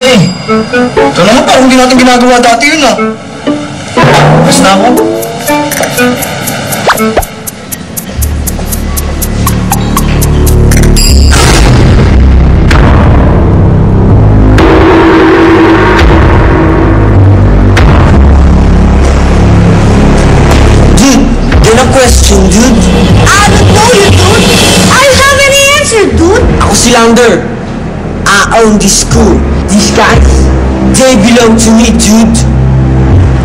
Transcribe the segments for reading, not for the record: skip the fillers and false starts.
eh. Ito naman parang hindi natin ginagawa dati yun ah. Basta ako. Question, dude. I don't know you, dude. I don't have any answer, dude. Ako si Lander. I own this school. These guys, they belong to me, dude.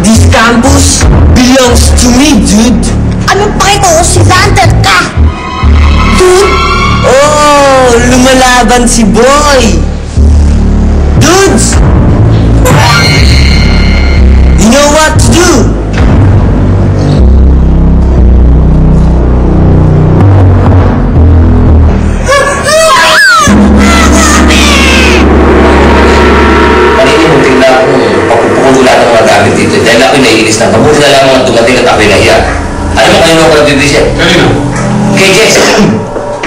This campus belongs to me, dude. Anong pakita ko si Lander ka? Dude? Oh, lumalaban si Boy. Dudes! You know what to do? Naiinis na. Mabuti na lang mga dumating at ako'y nahiya. Alam mo kanino ko nagdidisip? Kanino? Kay Jess.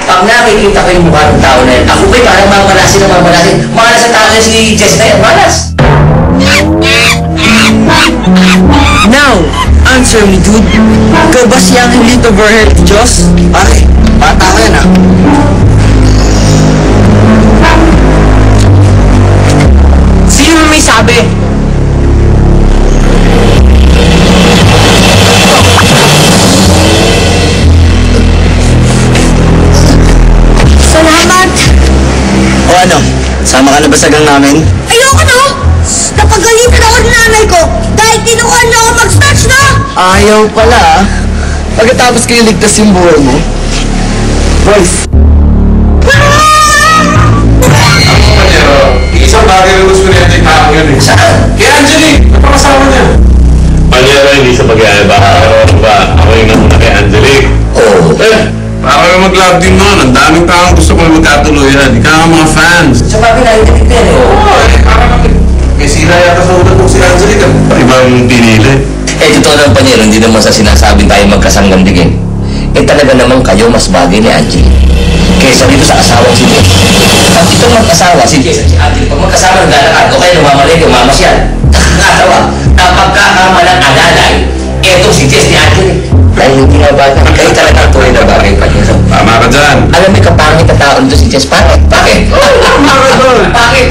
Pag nakikita ko yung mukha ng tao na yun, ako ba'y parang mamalasin na mamalasin? Malas ang tao na si Jess na yan. Malas! Now, answer me, dude. Ikaw ba siyang Lito Verhel ni Diyos? Pare, bata ko yan ah. Sino may sabi? O ano, sama ka na ba sa gang namin? Ayoko na! Napagalitan ako ng nanay ko dahil tinukuhan niya ako mag-starch na! Ayaw pala ah. Pagkatapos kayo ligtas yung buhay mo. Boys. Isang bagay na gusto niya yung tao yun eh. Saan? Kay Angelique! Napakasama niya. Panyero, hindi sa pag-iaiba. Ako yung nasa kay Angelique. Oo. Para kayo mag-love team noon. Ang daming taong gusto ko magkatuluyan. Ikaw ang mga fans. Sa bagay na yung titignan eh. Oo eh. May sila yata sa ulat kong si Angelique. Ibang pinili. Eh, totoo ng Panyero, hindi naman sa sinasabing tayo magkasanggandigin. Eh, talaga naman kayo mas bagay ni Angelique. Kaysa dito sa asawang si Jess. Pag itong mag-asawa, si Jess at si Angelique, pag magkasama ng lalakad, o kayo namamalig, umamasyal. Nakakatawa, kapag kakamalang alalay, eto si Jess ni Angelique. Dahil hindi na bata, kayo talaga ang tunay na bagay, Panyero. Tama ka dyan. Alam mo, kapangit na tao nito si Jess. Bakit? Bakit? Bakit? Bakit?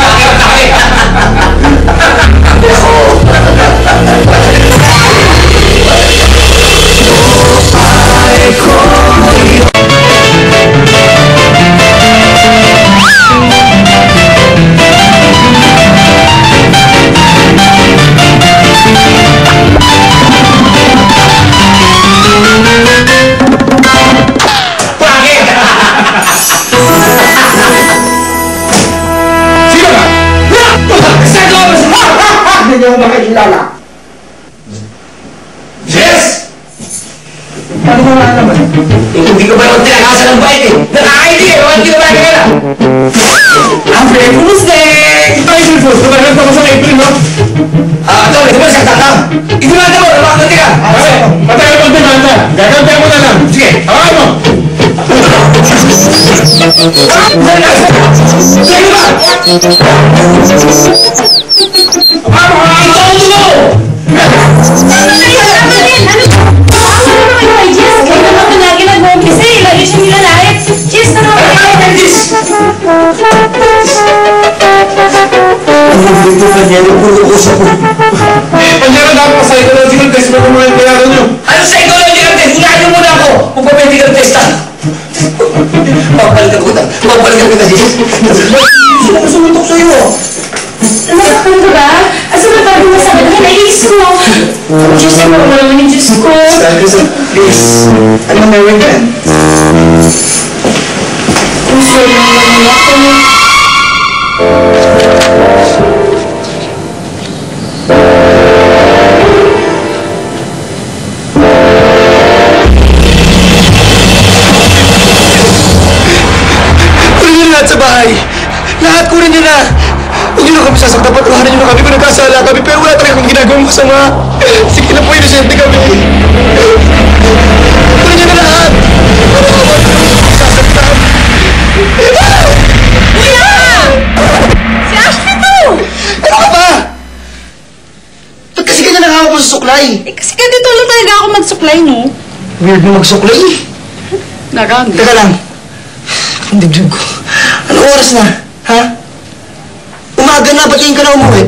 Hindi niyo makikilala. Jess! Ano mo nga naman? Eh, hindi ko ba naman tinakasan ng bait eh? Nakakaidi eh! Hindi ko ba kaya? April Fool's Day! April Fool's! Tumagal ka mo sa April, no? Ito, ito mo sakta ka! Itinada mo! Napakaganda ka! Matagal mo demanda. Gagantayan mo na lang. Sige! Hawakan mo! Sige ba? Panyero, dapat psychological test mo kung mga kailangan nyo. Ano psychological test? Unahin niyo muna ako! Magpa-medical test ah! Pagbalikan ko na. Pagbalikan ko na, Jess. Sumusuntok sa'yo. Nasaktan ka ba? Asa ba tayo masakit? Naiis ko. Diyos ko, naman yung Diyos ko. Please. Ano na rin yan? Ang sorry naman ako. Kunin niyo lahat sa bahay. Lahat kunin niyo na. Huwag niyo na kami sasaktan. Patuharin niyo na kami kung nagkasala kami. Pero wala talaga kami ginagawang masama. Sige na po, inosente kami. Kunin niyo na lahat. Para wala kami sasaktan. Kuya! Si Ashley to! mo susuklay? Eh, kasi ganito lang talaga ako magsuklay, no? Weird mo magsuklay eh. Narang. Teka lang. Ang dibdib ko. Ano oras na? Ha? Umaga na, ba't ngayon ka na umuwi?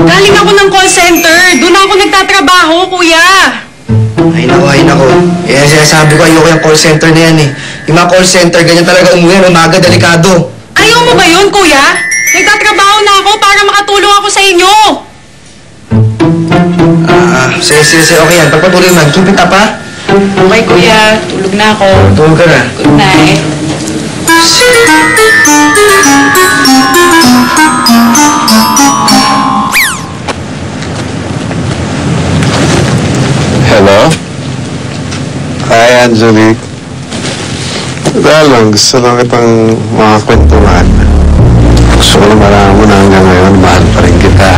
Galing ako ng call center. Doon ako nagtatrabaho, kuya. Ay nako. Eh, sinasabi ko, ayoko yung call center na yan eh. Yung mga call center, ganyan talaga umuwi, umaga, delikado. Ayaw mo ba yun, kuya? Nagtatrabaho na ako para makatulong ako sa inyo. Sige, okay yan. Pagpatuloy man, keep it up ha? Okay, kuya. Tulog na ako. Tulog ka na. Good night. Hello? Hi, Angelique. Dahil lang, gusto lang kitang makakwentuhan. Gusto ko lang malaman mo na hanggang ngayon, mahal pa rin kita.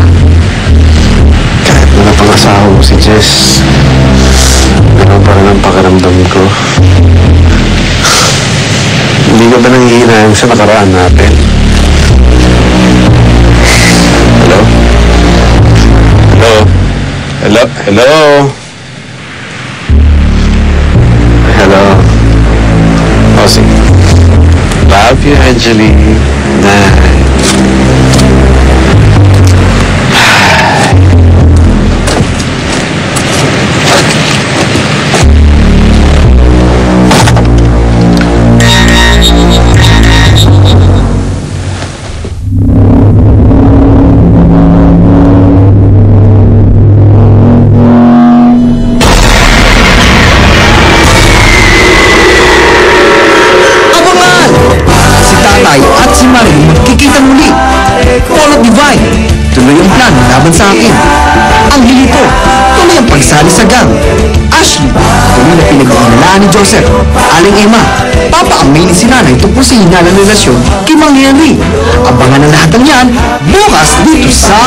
Kahit na napangasawa mo si Jess, gano'n pa rin ang pakiramdam ko. Hindi ka ba nanghihinayang sa nakaraan natin? Hello? Hello? Hello? Hello? Hello? Oh, sige. Love you, Angelique. Night. Abangan! Si Tatay at si Marie magkikita muli. Fall of Divine, tuloy ang plan laban sa akin. Ang Lilito, tuloy ang pagsali sa gang. Ashley, tuloy na pinag-iinalaan ni Joseph. Aling Emma, papaaminin si Nanay tungkol sa hinalang relasyon kay Mang Henry. Abangan ang lahat ng yan bukas dito sa...